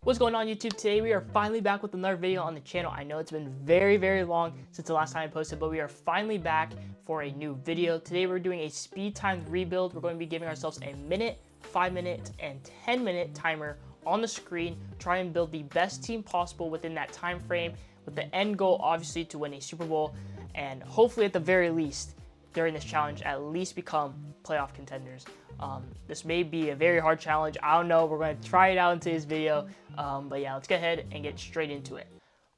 What's going on YouTube? Today we are finally back with another video on the channel. I know it's been very long since the last time I posted, but we are finally back for a new video. Today we're doing a speed timed rebuild. We're going to be giving ourselves a minute, 5-minute, and 10-minute timer on the screen. Try and build the best team possible within that time frame, with the end goal obviously to win a Super Bowl, and hopefully at the very least during this challenge at least become playoff contenders. This may be a very hard challenge. I don't know. We're going to try it out in today's video. But yeah, let's get ahead and get straight into it.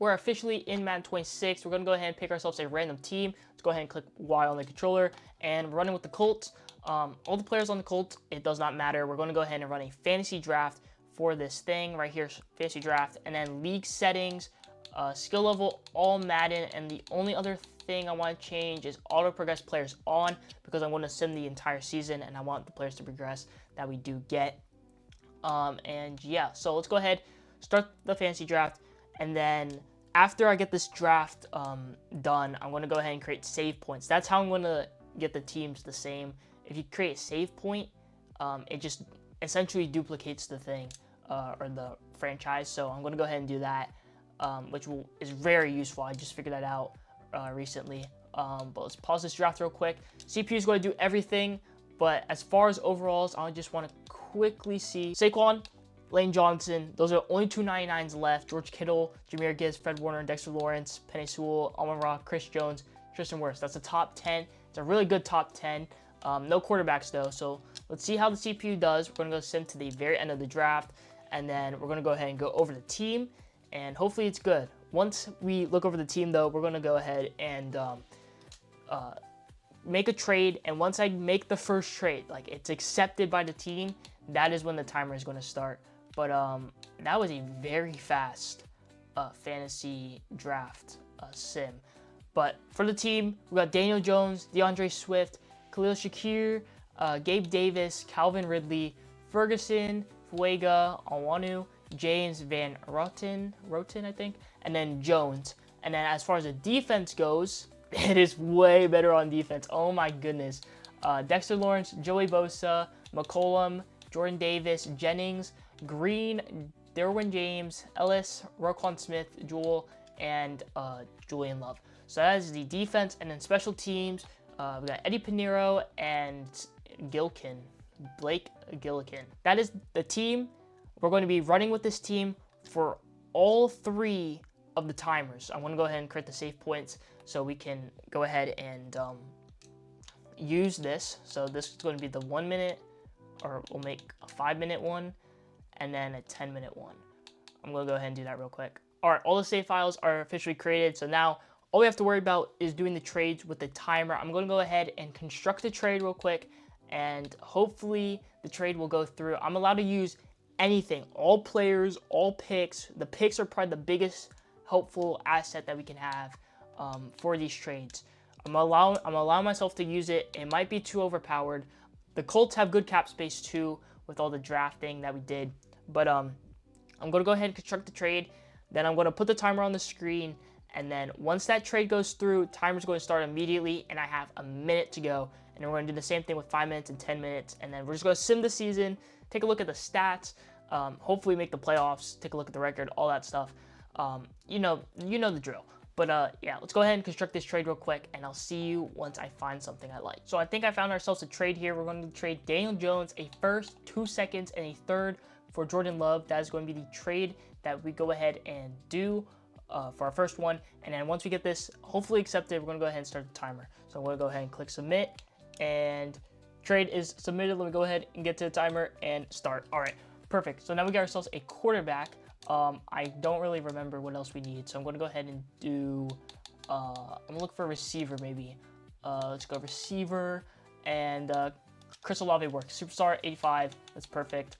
We're officially in Madden 26. We're going to go ahead and pick ourselves a random team. Let's go ahead and click Y on the controller. And we're running with the Colts. All the players on the Colts, it does not matter. We're going to go ahead and run a fantasy draft for this thing right here, fantasy draft. And then league settings, skill level, all Madden. And the only other thing I want to change is auto progress players on, because I'm going to sim the entire season and I want the players to progress that we do get. And yeah, so let's go ahead, start the fantasy draft, and then after I get this draft done, I'm going to go ahead and create save points. That's how I'm going to get the teams the same. If you create a save point, it just essentially duplicates the thing or the franchise. So I'm going to go ahead and do that, which is very useful. I just figured that out recently. But let's pause this draft real quick. CPU is going to do everything, but as far as overalls, I just want to quickly see Saquon, Lane Johnson. Those are the only two 99s left. George Kittle, Jahmyr Gibbs, Fred Warner, Dexter Lawrence, Penei Sewell, Amon-Ra, Chris Jones, Tristan Wirfs. That's a top 10. It's a really good top 10. No quarterbacks though, so let's see how the CPU does. We're going to go sim to the very end of the draft, and then we're going to go ahead and go over the team, and hopefully it's good. Once we look over the team though, we're going to go ahead and make a trade, and once I make the first trade, like it's accepted by the team, that is when the timer is going to start. But that was a very fast fantasy draft sim. But for the team, we got Daniel Jones, DeAndre Swift, Khalil Shakir, Gabe Davis, Calvin Ridley, Ferguson, Fuega, Onwenu, James Van Roten, I think, and then Jones. And then as far as the defense goes, it is way better on defense. Oh my goodness. Dexter Lawrence, Joey Bosa, McCollum, Jordan Davis, Jennings, Green, Derwin James, Ellis, Roquan Smith, Jewel, and Julian Love. So that is the defense. And then special teams, we got Eddie Pinheiro and Blake Gillikin. That is the team. We're going to be running with this team for all three of the timers. I'm going to go ahead and create the save points so we can go ahead and use this. So this is going to be the 1 minute, or we'll make a 5-minute one, and then a 10-minute one. I'm going to go ahead and do that real quick. All right, all the save files are officially created. So now all we have to worry about is doing the trades with the timer. I'm going to go ahead and construct the trade real quick, and hopefully the trade will go through. I'm allowed to use anything, all players, all picks. The picks are probably the biggest helpful asset that we can have for these trades. I'm allowing myself to use it. It might be too overpowered. The Colts have good cap space too with all the drafting that we did. But I'm going to go ahead and construct the trade. Then I'm going to put the timer on the screen. And then once that trade goes through, timer's going to start immediately. And I have a minute to go. And then we're going to do the same thing with 5 minutes and 10 minutes. And then we're just going to sim the season, take a look at the stats, hopefully make the playoffs, take a look at the record, all that stuff. You know the drill. But yeah, let's go ahead and construct this trade real quick, and I'll see you once I find something I like. So I think I found ourselves a trade here. We're going to trade Daniel Jones, a first, 2 seconds, and a third for Jordan Love. That is going to be the trade that we go ahead and do for our first one. And then once we get this hopefully accepted, we're going to go ahead and start the timer. So I'm going to go ahead and click submit, and trade is submitted. Let me go ahead and get to the timer and start. All right, perfect. So now we got ourselves a quarterback. I don't really remember what else we need, so I'm going to go ahead and do, I'm going to look for a receiver maybe. Let's go receiver, and Chris Olave works. Superstar, 85, that's perfect.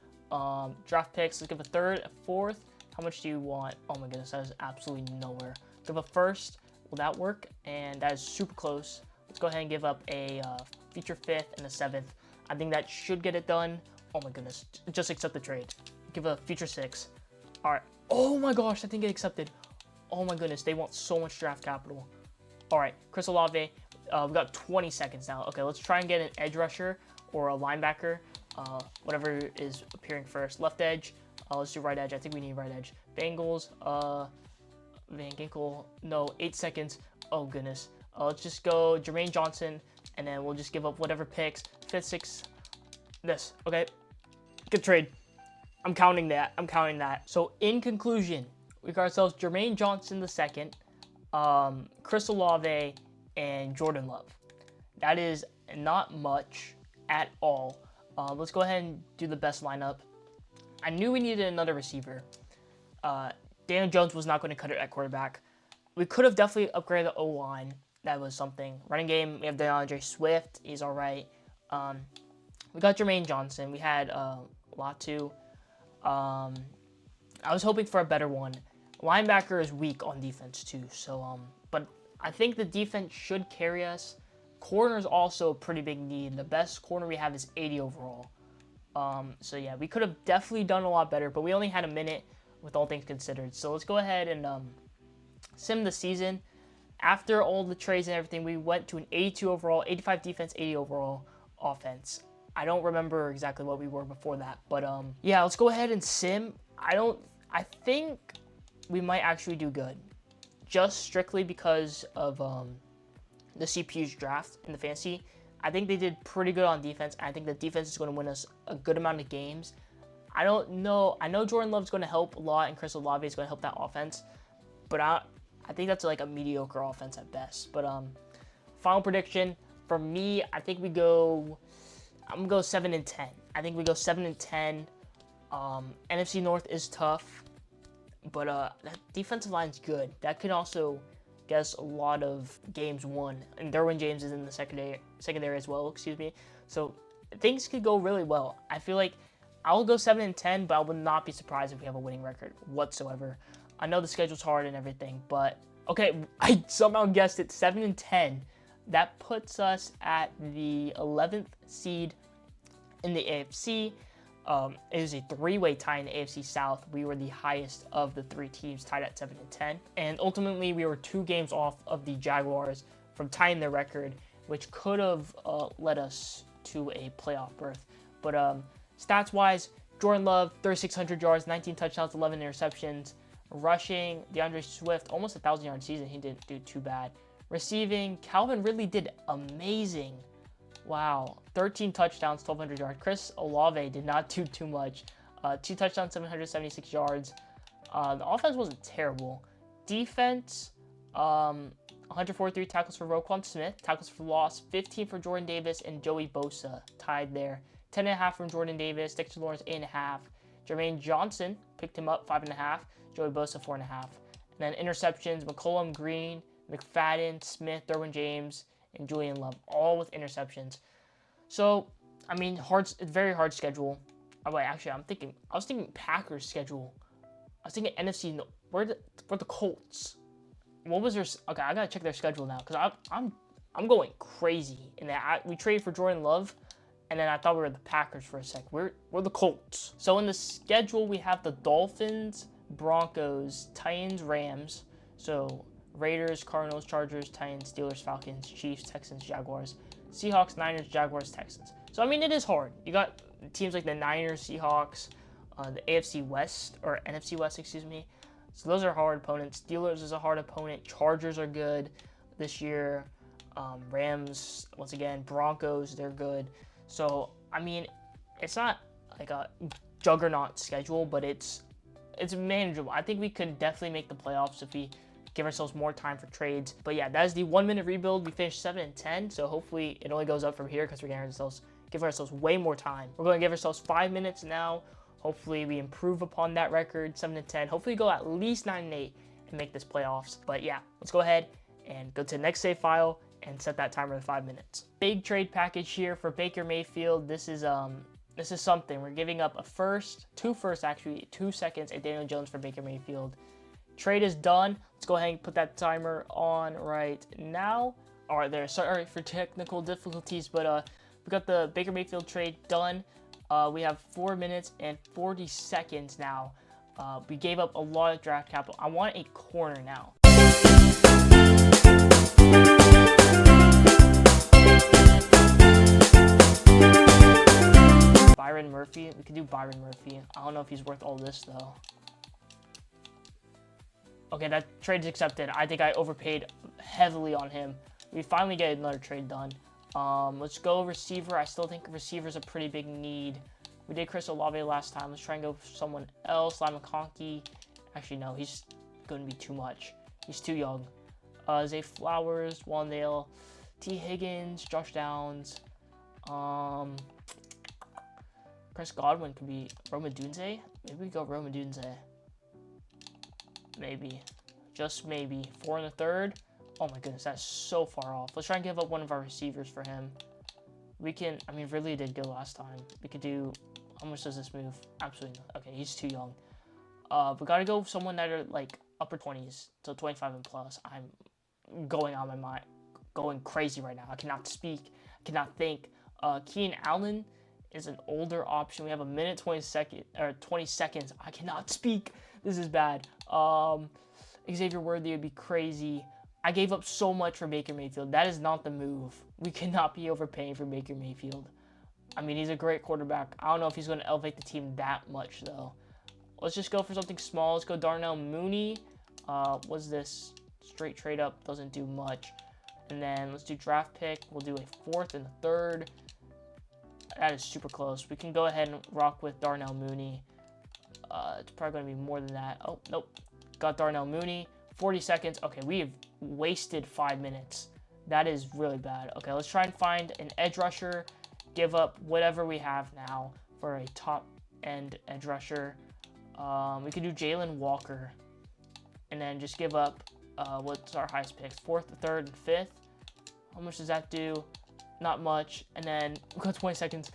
Draft picks, let's give a third, a fourth. How much do you want? Oh my goodness, that is absolutely nowhere. Give a first, will that work? And that is super close. Let's go ahead and give up a future fifth and a seventh. I think that should get it done. Oh my goodness, just accept the trade. Give a future six. All right. Oh my gosh, that didn't get accepted. Oh my goodness, they want so much draft capital. All right, Chris Olave, we've got 20 seconds now. Okay, let's try and get an edge rusher or a linebacker, whatever is appearing first. Left edge, Let's do right edge. I think we need right edge. Bengals. Van Ginkel. No, 8 seconds. Oh, goodness. Let's just go Jermaine Johnson, and then we'll just give up whatever picks. 5th, 6th. This. Okay. Good trade. I'm counting that. So, in conclusion, we got ourselves Jermaine Johnson the second, Chris Olave, and Jordan Love. That is not much at all. Let's go ahead and do the best lineup. I knew we needed another receiver. Daniel Jones was not going to cut it at quarterback. We could have definitely upgraded the O-line. That was something. Running game, we have DeAndre Swift. He's all right. We got Jermaine Johnson. We had Latu. I was hoping for a better one. Linebacker is weak on defense too. So, but I think the defense should carry us. Corner is also a pretty big need. The best corner we have is 80 overall. So yeah, we could have definitely done a lot better, but we only had a minute with all things considered. So let's go ahead and sim the season. After all the trades and everything, we went to an 82 overall, 85 defense, 80 overall offense. I don't remember exactly what we were before that, but yeah, let's go ahead and sim. I think we might actually do good, just strictly because of the CPU's draft in the fantasy. I think they did pretty good on defense. I think the defense is going to win us a good amount of games. I don't know. I know Jordan Love's going to help a lot, and Chris Olave is going to help that offense, but I think that's like a mediocre offense at best. But final prediction for me, I think we go. I'm gonna go 7-10. I think we go 7-10. NFC North is tough, but that defensive line's good. That could also get us a lot of games won. And Derwin James is in the secondary as well. Excuse me. So things could go really well. I feel like I'll go 7-10, but I would not be surprised if we have a winning record whatsoever. I know the schedule's hard and everything, but okay, I somehow guessed it. 7-10. That puts us at the 11th seed in the AFC. It is a three-way tie in the AFC South. We were the highest of the three teams, tied at 7-10. And ultimately, we were 2 games off of the Jaguars from tying their record, which could have led us to a playoff berth. But stats-wise, Jordan Love, 3,600 yards, 19 touchdowns, 11 interceptions. Rushing, DeAndre Swift, almost a 1,000-yard season. He didn't do too bad. Receiving, Calvin Ridley did amazing. Wow, 13 touchdowns, 1,200 yards. Chris Olave did not do too much. 2 touchdowns, 776 yards. The offense wasn't terrible. Defense, 143 tackles for Roquan Smith, tackles for loss, 15 for Jordan Davis and Joey Bosa, tied there. 10.5 from Jordan Davis, Dexter Lawrence 8.5. Jermaine Johnson picked him up 5.5. Joey Bosa 4.5. And then interceptions, McCollum, Green, McFadden, Smith, Derwin James, and Julian Love, all with interceptions. So, I mean, it's very hard schedule. Oh, wait, actually, I was thinking Packers schedule. I was thinking NFC. Where the Colts? What was their? Okay, I gotta check their schedule now because I'm going crazy in that. We traded for Jordan Love, and then I thought we were the Packers for a sec. We're the Colts. So in the schedule, we have the Dolphins, Broncos, Titans, Rams. So Raiders, Cardinals, Chargers, Titans, Steelers, Falcons, Chiefs, Texans, Jaguars, Seahawks, Niners, Jaguars, Texans. So, I mean, it is hard. You got teams like the Niners, Seahawks, the AFC West, or NFC West, excuse me. So, those are hard opponents. Steelers is a hard opponent. Chargers are good this year. Rams, once again. Broncos, they're good. So, I mean, it's not like a juggernaut schedule, but it's manageable. I think we could definitely make the playoffs if we give ourselves more time for trades. But yeah, that is the 1-minute rebuild. We finished 7-10, so hopefully it only goes up from here because we're giving ourselves way more time. We're going to give ourselves 5 minutes now. Hopefully we improve upon that record, 7-10. Hopefully we go at least 9-8 and make this playoffs. But yeah, let's go ahead and go to the next save file and set that timer to 5 minutes. Big trade package here for Baker Mayfield. This is something. We're giving up a first, 2 firsts actually, 2 seconds, and Daniel Jones for Baker Mayfield. Trade is done. Let's go ahead and put that timer on right now. All right, there. Sorry for technical difficulties, but we got the Baker Mayfield trade done. We have 4 minutes and 40 seconds now. We gave up a lot of draft capital. I want a corner now. Byron Murphy. We could do Byron Murphy. I don't know if he's worth all this, though. Okay, that trade's accepted. I think I overpaid heavily on him. We finally get another trade done. Let's go receiver. I still think receiver's a pretty big need. We did Chris Olave last time. Let's try and go for someone else. Lyle McConkey. Actually, no. He's going to be too much. He's too young. Zay Flowers, Wandale, T. Higgins, Josh Downs. Chris Godwin could be Roma Dunze. Maybe we go Roma Dunze. Maybe. Just maybe. 4 in the third. Oh my goodness, that's so far off. Let's try and give up one of our receivers for him. We can, I mean, Ridley did good last time. We could do, how much does this move? Absolutely not. Okay, he's too young. We got to go with someone that are like upper 20s to 25 and plus. I'm going on my mind, going crazy right now. I cannot speak, I cannot think. Keenan Allen is an older option. We have a minute 20 seconds. I cannot speak. This is bad. Xavier Worthy would be crazy. I gave up so much for Baker Mayfield. That is not the move. We cannot be overpaying for Baker Mayfield. I mean, he's a great quarterback. I don't know if he's going to elevate the team that much, though. Let's just go for something small. Let's go Darnell Mooney. What's this? Straight trade up. Doesn't do much. And then let's do draft pick. We'll do a 4th and a 3rd. That is super close. We can go ahead and rock with Darnell Mooney. It's probably going to be more than that. Oh, nope. Got Darnell Mooney. 40 seconds. Okay, we have wasted 5 minutes. That is really bad. Okay, let's try and find an edge rusher. Give up whatever we have now for a top-end edge rusher. We could do Jalen Walker. And then just give up, what's our highest picks? 4th, 3rd, and 5th. How much does that do? Not much. And then we've got 20 seconds.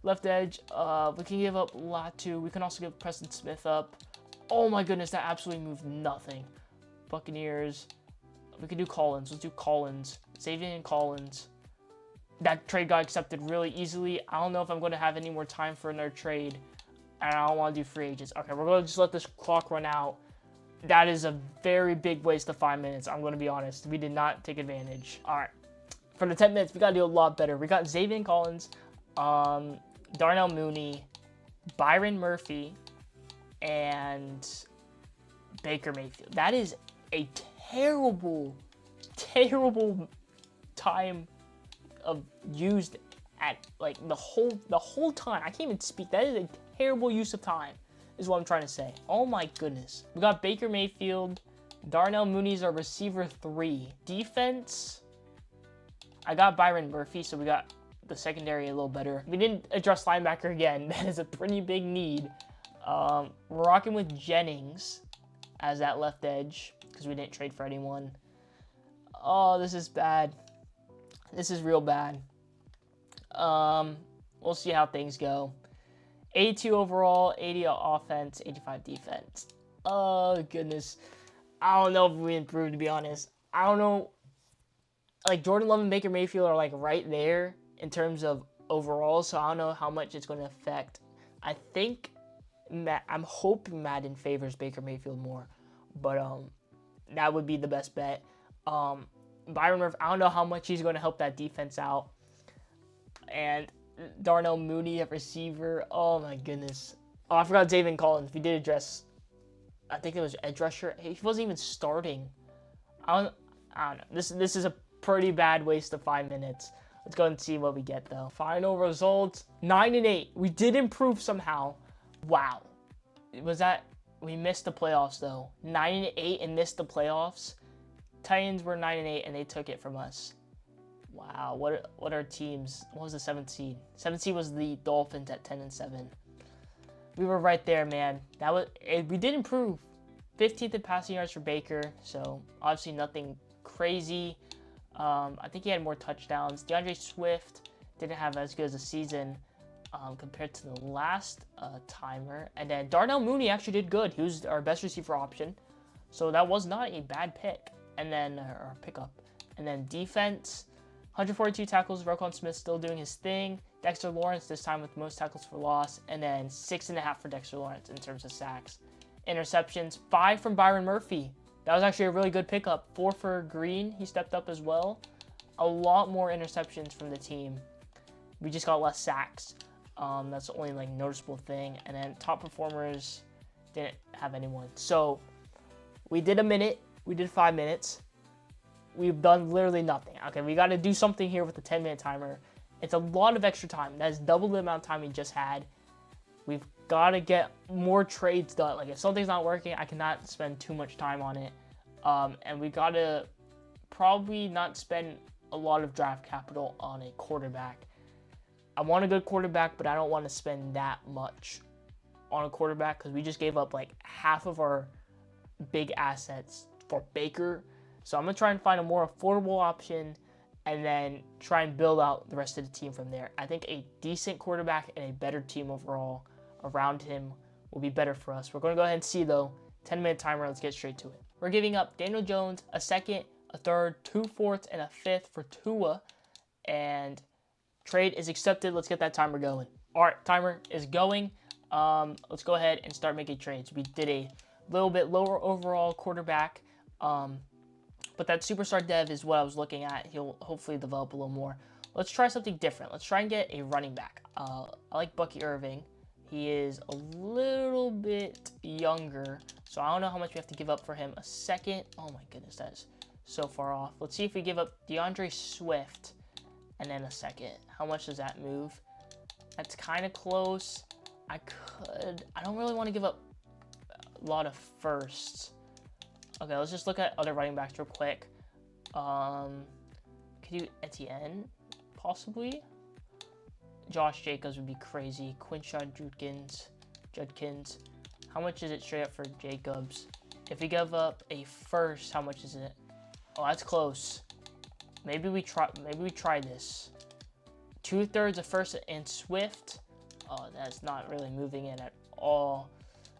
Left edge. We can give up Latu. We can also give Preston Smith up. Oh my goodness, that absolutely moved nothing. Buccaneers. We could do Collins. Let's do Collins. Xavier Collins. That trade got accepted really easily. I don't know if I'm going to have any more time for another trade. And I don't want to do free agents. Okay, we're going to just let this clock run out. That is a very big waste of 5 minutes. I'm going to be honest. We did not take advantage. All right. For the 10 minutes, we got to do a lot better. We got Xavier Collins, Darnell Mooney, Byron Murphy, and Baker Mayfield. That is a terrible, terrible time of used at like the whole time. I can't even speak. That is a terrible use of time, is what I'm trying to say. Oh my goodness. We got Baker Mayfield. Darnell Mooney's our receiver 3. Defense, I got Byron Murphy, so we got the secondary a little better. We didn't address linebacker again. That is a pretty big need. We're rocking with Jennings as that left edge because we didn't trade for anyone. Oh, this is bad. This is real bad. We'll see how things go. 82 overall, 80 offense, 85 defense. Oh, goodness. I don't know if we improved, to be honest. I don't know. Like, Jordan Love and Baker Mayfield are, like, right there in terms of overall, so I don't know how much it's going to affect. I think, I'm hoping Madden favors Baker Mayfield more, but that would be the best bet. Byron Murphy, I don't know how much he's going to help that defense out. And Darnell Mooney at receiver. Oh, my goodness. Oh, I forgot Xavier Collins. We did address, I think it was edge rusher. He wasn't even starting. I don't know. This is a pretty bad waste of 5 minutes. Let's go and see what we get, though. Final results, 9-8. We did improve somehow. Wow. Was that... We missed the playoffs, though. 9-8 and missed the playoffs. Titans were 9-8, and they took it from us. Wow. What are teams? What was the 7th seed? 7th seed was the Dolphins at 10-7. We were right there, man. We did improve. 15th in passing yards for Baker, so obviously nothing crazy. I think he had more touchdowns. DeAndre Swift didn't have as good as a season compared to the last timer. And then Darnell Mooney actually did good. He was our best receiver option. So that was not a bad pick. And then, or pickup. And then defense, 142 tackles. Roquan Smith still doing his thing. Dexter Lawrence this time with most tackles for loss. And then 6.5 for Dexter Lawrence in terms of sacks. Interceptions, 5 from Byron Murphy. That was actually a really good pickup. 4 for Green. He stepped up as well. A lot more interceptions from the team. We just got less sacks. That's the only like noticeable thing. And then top performers didn't have anyone. So we did a minute. We did 5 minutes. We've done literally nothing. Okay, we got to do something here with the 10-minute timer. It's a lot of extra time. That's double the amount of time we just had. We've got to get more trades done. Like if something's not working, I cannot spend too much time on it. And we got to probably not spend a lot of draft capital on a quarterback. I want a good quarterback, but I don't want to spend that much on a quarterback because we just gave up like half of our big assets for Baker. So I'm going to try and find a more affordable option and then try and build out the rest of the team from there. I think a decent quarterback and a better team overall around him will be better for us. We're going to go ahead and see, though. 10-minute timer. Let's get straight to it. We're giving up Daniel Jones, a second, a third, 2 fourths, and a fifth for Tua. And trade is accepted. Let's get that timer going. All right, timer is going. Let's go ahead and start making trades. We did a little bit lower overall quarterback. But that superstar dev is what I was looking at. He'll hopefully develop a little more. Let's try something different. Let's try and get a running back. I like Bucky Irving. He is a little bit younger, so I don't know how much we have to give up for him. A second. Oh my goodness, that is so far off. Let's see if we give up DeAndre Swift and then a second. How much does that move? That's kind of close. I don't really want to give up a lot of firsts. Okay, let's just look at other running backs real quick. Could you Etienne, possibly? Josh Jacobs would be crazy. Quinshon Judkins. How much is it straight up for Jacobs? If we give up a first, how much is it? Oh, that's close. Maybe we try this. 2/3 of first and Swift. Oh, that's not really moving in at all.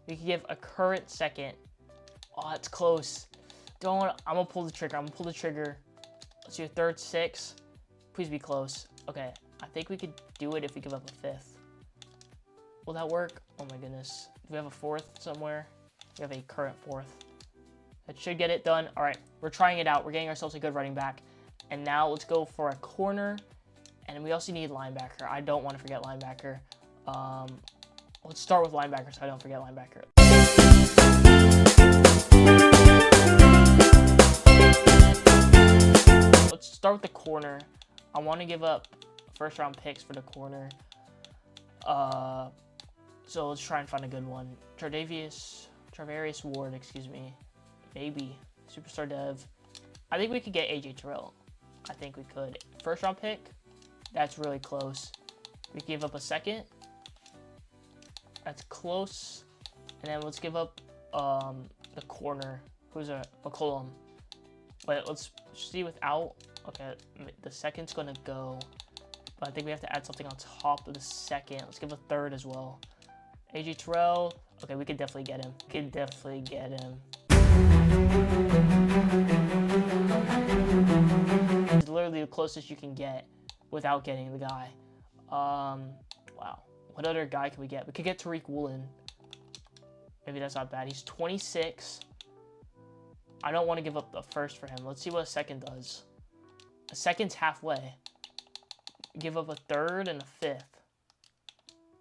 We could give a current second. Oh, it's close. I'm gonna pull the trigger. Let's do a third, 6. Please be close. Okay, I think we could do it if we give up a fifth. Will that work? Oh my goodness. Do we have a fourth somewhere? We have a current fourth. That should get it done. All right, we're trying it out. We're getting ourselves a good running back. And now let's go for a corner. And we also need linebacker. I don't want to forget linebacker. Let's start with linebacker so I don't forget linebacker. Let's start with the corner. I want to give up first round picks for the corner. So let's try and find a good one. Travarius Ward, excuse me. Maybe. Superstar dev. I think we could get AJ Terrell. I think we could. First round pick. That's really close. We give up a second. That's close. And then let's give up the corner. Who's a McCollum? Wait, let's see without. Okay, the second's gonna go. But I think we have to add something on top of the second. Let's give a third as well. AJ Terrell. Okay, we could definitely get him. It's literally the closest you can get without getting the guy. Wow. What other guy can we get? We could get Tariq Woolen. Maybe that's not bad. He's 26. I don't want to give up the first for him. Let's see what a second does. A second's halfway. Give up a third and a fifth.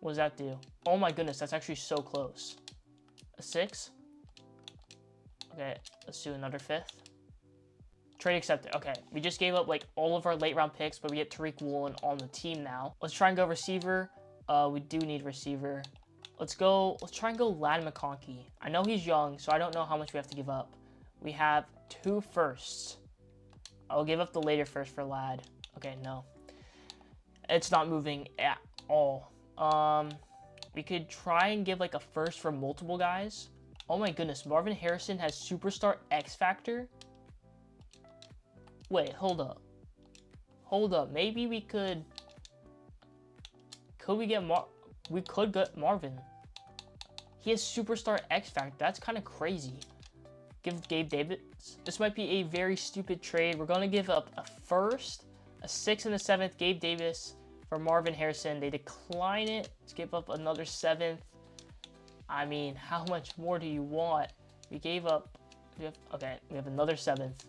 What does that do? Oh my goodness, that's actually so close. A 6. Okay, let's do another fifth. Trade accepted. Okay, we just gave up like all of our late round picks, but we get Tariq Woolen on the team now. Let's try and go receiver. We do need receiver. Let's try and go Lad McConkey. I know he's young, so I don't know how much we have to give up. We have 2 firsts. I'll give up the later first for Lad. Okay, no. It's not moving at all. We could try and give like a first for multiple guys. Oh my goodness, Marvin Harrison has superstar X Factor. Wait, hold up. Maybe we could we get we could get Marvin. He has superstar X Factor. That's kind of crazy. Give Gabe Davis. This might be a very stupid trade. We're going to give up a first, a 6th and a 7th, Gabe Davis for Marvin Harrison. They decline it. Let's give up another 7th. I mean, how much more do you want? We gave up. We have another 7th.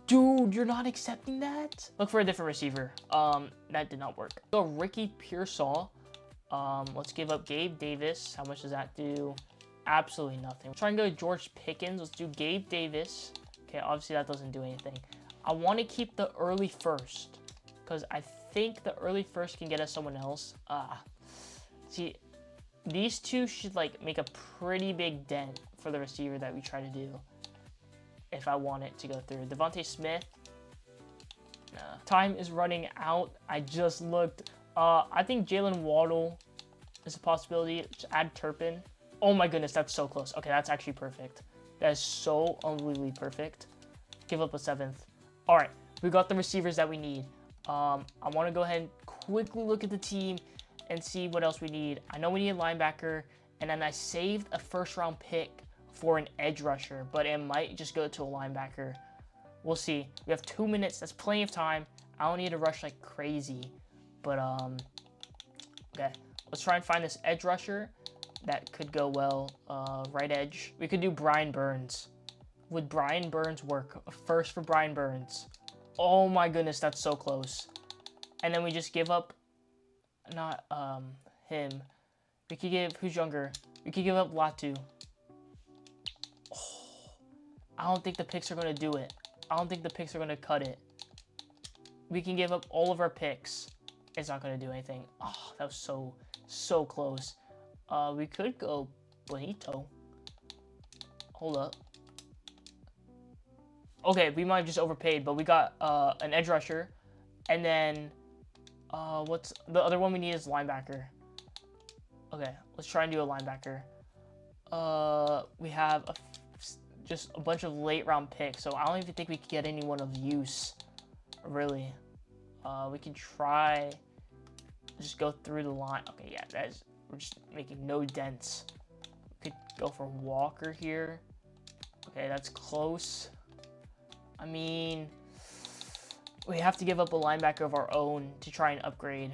Dude, you're not accepting that? Look for a different receiver. That did not work. So Ricky Pearsall. Let's give up Gabe Davis. How much does that do? Absolutely nothing. We'll try and go George Pickens. Let's do Gabe Davis. Okay, obviously that doesn't do anything. I want to keep the early first because I think the early first can get us someone else. See, these two should like make a pretty big dent for the receiver that we try to do if I want it to go through. Devontae Smith. Nah. Time is running out. I just looked. I think Jalen Waddle is a possibility. Just add Turpin. Oh my goodness, that's so close. Okay, that's actually perfect. That is so unbelievably perfect. Give up a 7th. All right, we got the receivers that we need. I want to go ahead and quickly look at the team and see what else we need. I know we need a linebacker, and then I saved a first-round pick for an edge rusher, but it might just go to a linebacker. We'll see. We have 2 minutes. That's plenty of time. I don't need to rush like crazy, but okay. Let's try and find this edge rusher. That could go well. Right edge. We could do Brian Burns. Would Brian Burns work? First for Brian Burns. Oh my goodness, that's so close. And then we just give up, not him. We could give, who's younger? We could give up Latu. Oh, I don't think the picks are going to do it. I don't think the picks are going to cut it. We can give up all of our picks. It's not going to do anything. Oh, that was so close. We could go Bonito. Hold up. Okay, we might have just overpaid, but we got an edge rusher. And then, what's the other one we need is linebacker. Okay, let's try and do a linebacker. We have just a bunch of late round picks, so I don't even think we could get anyone of use, really. We can try just go through the line. Okay, yeah, we're just making no dents. We could go for Walker here. Okay, that's close. I mean, we have to give up a linebacker of our own to try and upgrade.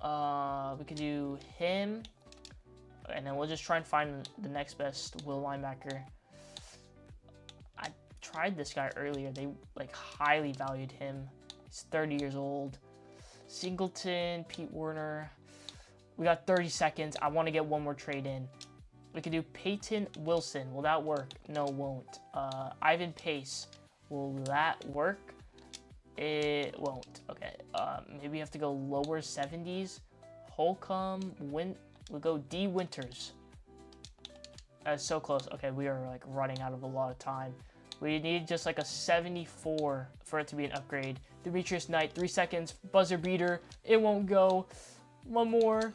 We could do him, and then we'll just try and find the next best will linebacker. I tried this guy earlier. They like highly valued him. He's 30 years old. Singleton, Pete Werner. We got 30 seconds. I want to get one more trade in. We could do Peyton Wilson. Will that work? No, it won't. Ivan Pace. Will that work? It won't. Okay. Maybe we have to go lower 70s. Holcomb. We'll go D. Winters. That's so close. Okay, we are like running out of a lot of time. We need just like a 74 for it to be an upgrade. Demetrius Knight, 3 seconds. Buzzer beater. It won't go. One more.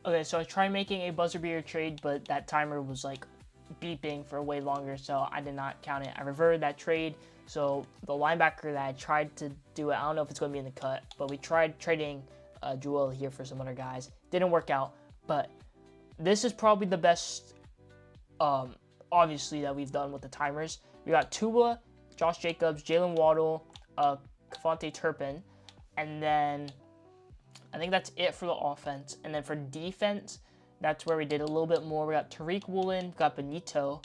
Okay, so I tried making a buzzer beater trade, but that timer was like beeping for way longer, so I did not count it. I reverted that trade. So the linebacker that I tried to do it, I don't know if it's going to be in the cut, but we tried trading Joel here for some other guys. Didn't work out, but this is probably the best, obviously, that we've done with the timers. We got Tua, Josh Jacobs, Jalen Waddle, Kavonte Turpin, and then I think that's it for the offense. And then for defense, that's where we did a little bit more. We got Tariq Woolen, got Benito,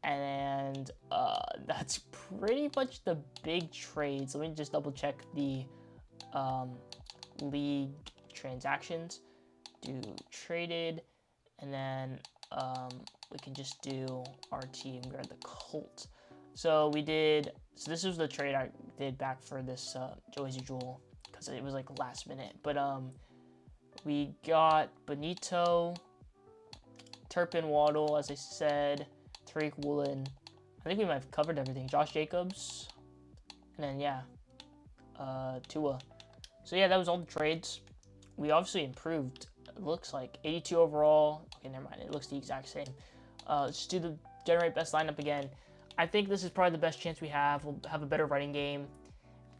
and that's pretty much the big trades. Let me just double check the league transactions. Do traded, and then we can just do our team. Grab the Colts. So this was the trade I did back for this Joey Jewel, because it was like last minute. But we got Benito, Turpin, Waddle, as I said, Tariq Woolen. I think we might have covered everything. Josh Jacobs, and then yeah, Tua. So yeah, that was all the trades. We obviously improved. It looks like 82 overall. Okay, never mind. It looks the exact same. Let's do the generate best lineup again. I think this is probably the best chance we have. We'll have a better running game.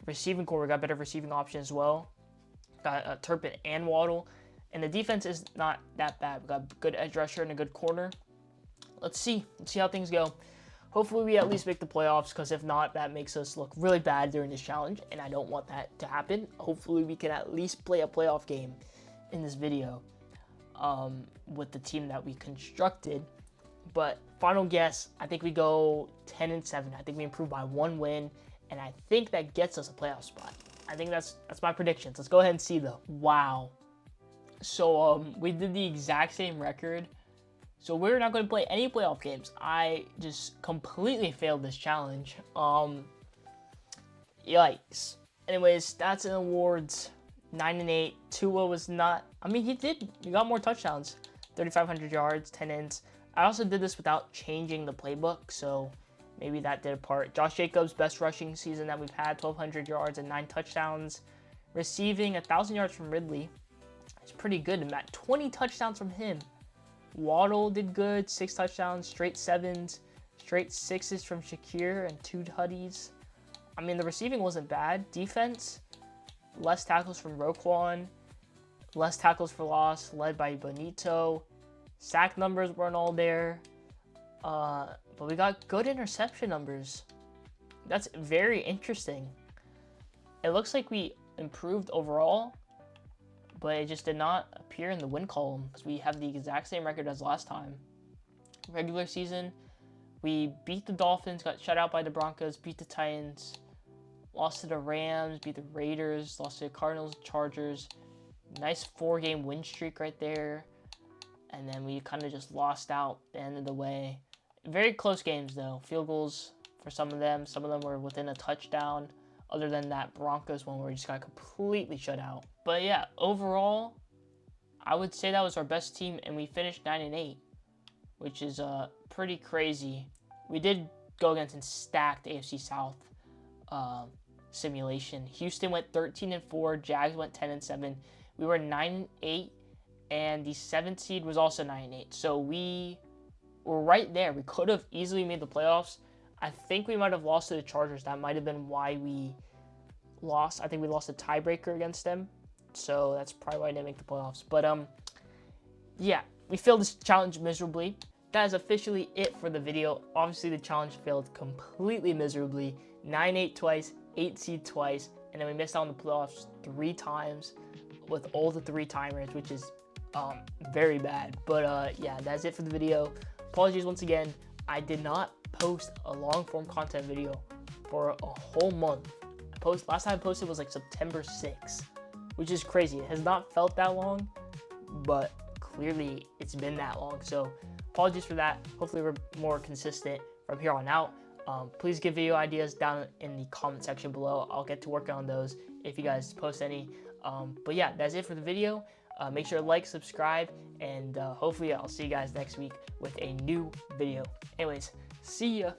Receiving core, we got better receiving options as well. Got Turpin and Waddle. And the defense is not that bad. We got a good edge rusher and a good corner. Let's see. Let's see how things go. Hopefully we at least make the playoffs, because if not, that makes us look really bad during this challenge, and I don't want that to happen. Hopefully we can at least play a playoff game in this video with the team that we constructed. But final guess, I think we go 10-7. I think we improve by 1 win, and I think that gets us a playoff spot. I think that's my predictions. Let's go ahead and see though. Wow. So we did the exact same record. So we're not going to play any playoff games. I just completely failed this challenge. Yikes. Anyways, stats and awards. 9-8. Tua was not. I mean, he got more touchdowns. 3,500 yards, 10 ends. I also did this without changing the playbook, so maybe that did a part. Josh Jacobs, best rushing season that we've had, 1,200 yards and 9 touchdowns. Receiving 1,000 yards from Ridley. It's pretty good. Matt, 20 touchdowns from him. Waddle did good, 6 touchdowns, straight 7s, straight 6s from Shakir and 2 tutties. I mean, the receiving wasn't bad. Defense, less tackles from Roquan, less tackles for loss, led by Bonito. Sack numbers weren't all there, but we got good interception numbers. That's very interesting. It looks like we improved overall, but it just did not appear in the win column because we have the exact same record as last time. Regular season, we beat the Dolphins, got shut out by the Broncos, beat the Titans, lost to the Rams, beat the Raiders, lost to the Cardinals, Chargers. Nice 4-game win streak right there. And then we kind of just lost out the end of the way. Very close games though. Field goals for some of them. Some of them were within a touchdown. Other than that Broncos one where we just got completely shut out. But yeah, overall, I would say that was our best team, and we finished 9-8, which is pretty crazy. We did go against a stacked AFC South simulation. Houston went 13-4, Jags went 10-7. We were 9-8, and the 7th seed was also 9-8. So we were right there. We could have easily made the playoffs. I think we might have lost to the Chargers. That might have been why we lost. I think we lost a tiebreaker against them. So that's probably why I didn't make the playoffs. But yeah, we failed this challenge miserably. That is officially it for the video. Obviously, the challenge failed completely miserably. 9-8 twice, 8 seed twice, and then we missed out on the playoffs 3 times with all the 3 timers, which is very bad. But yeah, that's it for the video. Apologies once again. I did not post a long form content video for a whole month. Last time I posted was like September 6th, which is crazy. It has not felt that long, but clearly it's been that long. So apologies for that. Hopefully we're more consistent from here on out. Please give video ideas down in the comment section below. I'll get to working on those if you guys post any. But yeah, that's it for the video. Make sure to like, subscribe, and hopefully I'll see you guys next week with a new video. Anyways, see ya.